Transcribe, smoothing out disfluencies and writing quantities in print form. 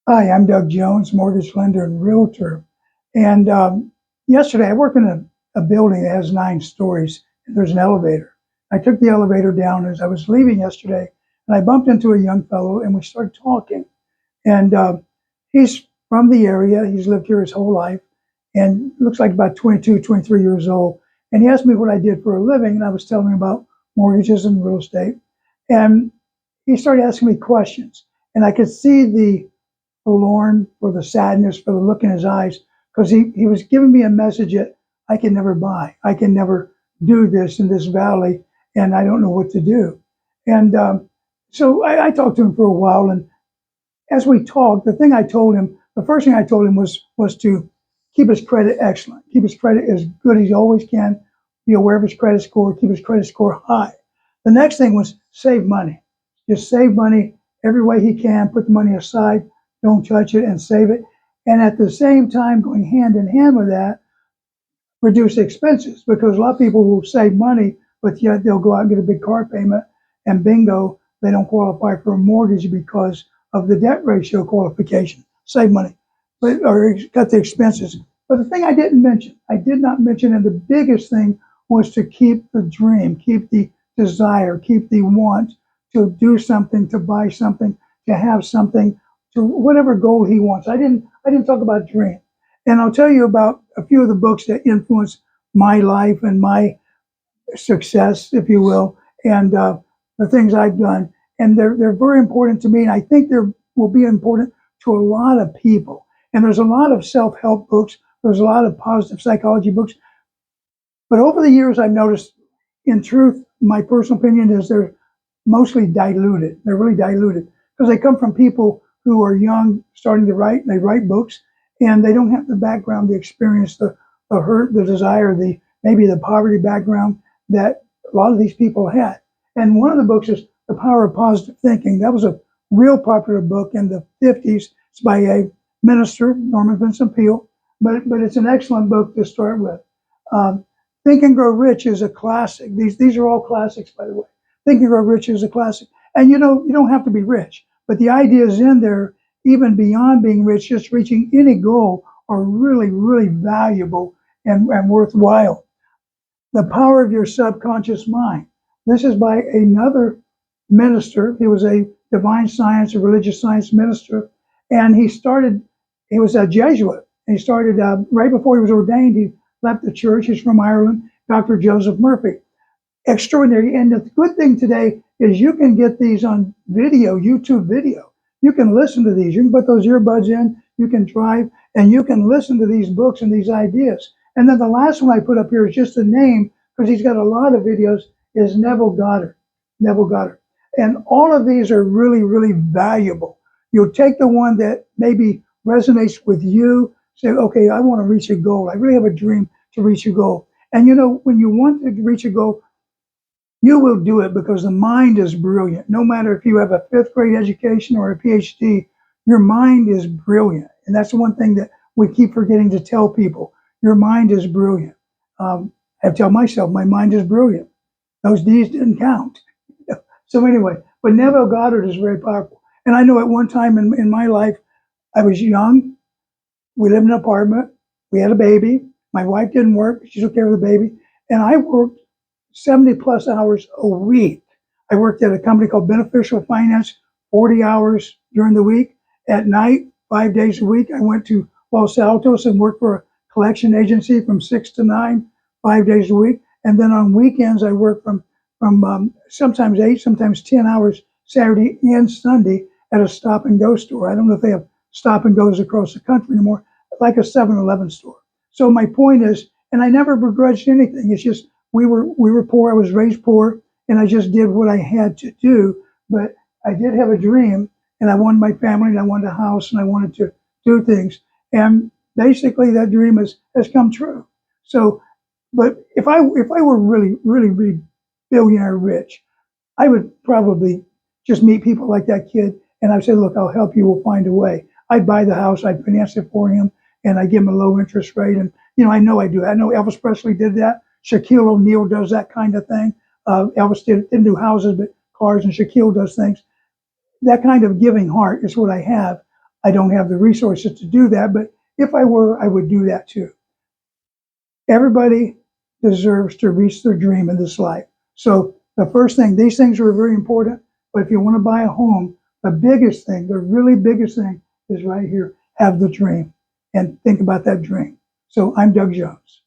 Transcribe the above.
Hi, I'm Doug Jones, mortgage lender and realtor. And yesterday, I work in a building that has 9 stories. And there's an elevator. I took the elevator down as I was leaving yesterday, and I bumped into a young fellow, and we started talking. And he's from the area. He's lived here his whole life, and looks like about 22, 23 years old. And he asked me what I did for a living, and I was telling him about mortgages and real estate. And he started asking me questions, and I could see the forlorn, for the sadness, for the look in his eyes, because he was giving me a message that I can never buy. I can never do this in this valley, and I don't know what to do. And so I talked to him for a while, and as we talked, the first thing I told him was to keep his credit excellent, keep his credit as good as he always can, be aware of his credit score, keep his credit score high. The next thing was save money. Just save money every way he can, put the money aside, don't touch it and save it. And at the same time, going hand in hand with that, reduce expenses because a lot of people will save money, but yet they'll go out and get a big car payment, and bingo, they don't qualify for a mortgage because of the debt ratio qualification. Save money, but or cut the expenses. But the thing I did not mention, and the biggest thing was to keep the dream, keep the desire, keep the want to do something, to buy something, to have something, to whatever goal he wants. I didn't talk about dream. And I'll tell you about a few of the books that influenced my life and my success, if you will, and the things I've done. And they're very important to me. And I think they will be important to a lot of people. And there's a lot of self help books, there's a lot of positive psychology books. But over the years, I've noticed, in truth, my personal opinion is they're mostly diluted. They're really diluted because they come from people who are young, starting to write. They write books, and they don't have the background, the experience, the hurt, the desire, the maybe the poverty background that a lot of these people had. And one of the books is The Power of Positive Thinking. That was a real popular book in the 50s. It's by a minister, Norman Vincent Peale, but it's an excellent book to start with. Um, Think and Grow Rich is a classic. These are all classics, by the way. Think and Grow Rich is a classic. And you don't have to be rich, but the ideas in there, even beyond being rich, just reaching any goal, are really, really valuable and worthwhile. The Power of Your Subconscious Mind. This is by another minister. He was a divine science, a religious science minister, and he was a Jesuit. And he started right before he was ordained. He left the church. He's from Ireland, Dr. Joseph Murphy. Extraordinary. And the good thing today is you can get these on video, YouTube video. You can listen to these. You can put those earbuds in, you can drive, and you can listen to these books and these ideas. And then the last one I put up here is just a name because he's got a lot of videos, is Neville Goddard. Neville Goddard. And all of these are really, really valuable. You'll take the one that maybe resonates with you, say, okay, I want to reach a goal. I really have a dream to reach a goal. And when you want to reach a goal, you will do it because the mind is brilliant. No matter if you have a fifth grade education or a PhD, your mind is brilliant. And that's one thing that we keep forgetting to tell people. Your mind is brilliant. I tell myself, my mind is brilliant. Those D's didn't count. So anyway, but Neville Goddard is very powerful. And I know at one time in my life, I was young. We lived in an apartment. We had a baby. My wife didn't work. She took care of the baby. And I worked 70 plus hours a week. I worked at a company called Beneficial Finance, 40 hours during the week. At night, 5 days a week, I went to Los Altos and worked for a collection agency from 6 to 9, 5 days a week. And then on weekends, I worked from sometimes 8, sometimes 10 hours Saturday and Sunday at a stop and go store. I don't know if they have stop and goes across the country anymore, like a 7-Eleven store. So my point is, and I never begrudged anything. It's just we were poor. I was raised poor, and I just did what I had to do. But I did have a dream, and I wanted my family, and I wanted a house, and I wanted to do things. And basically, that dream has come true. So, but if I were really, really, really billionaire rich, I would probably just meet people like that kid, and I'd say, look, I'll help you. We'll find a way. I'd buy the house. I'd finance it for him, and I give him a low interest rate. And I know I do that. I know Elvis Presley did that. Shaquille O'Neal does that kind of thing. Elvis didn't do houses, but cars, and Shaquille does things. That kind of giving heart is what I have. I don't have the resources to do that, but if I were, I would do that too. Everybody deserves to reach their dream in this life. So the first thing, these things are very important, but if you want to buy a home, the biggest thing, the really biggest thing is right here. Have the dream and think about that dream. So I'm Doug Jones.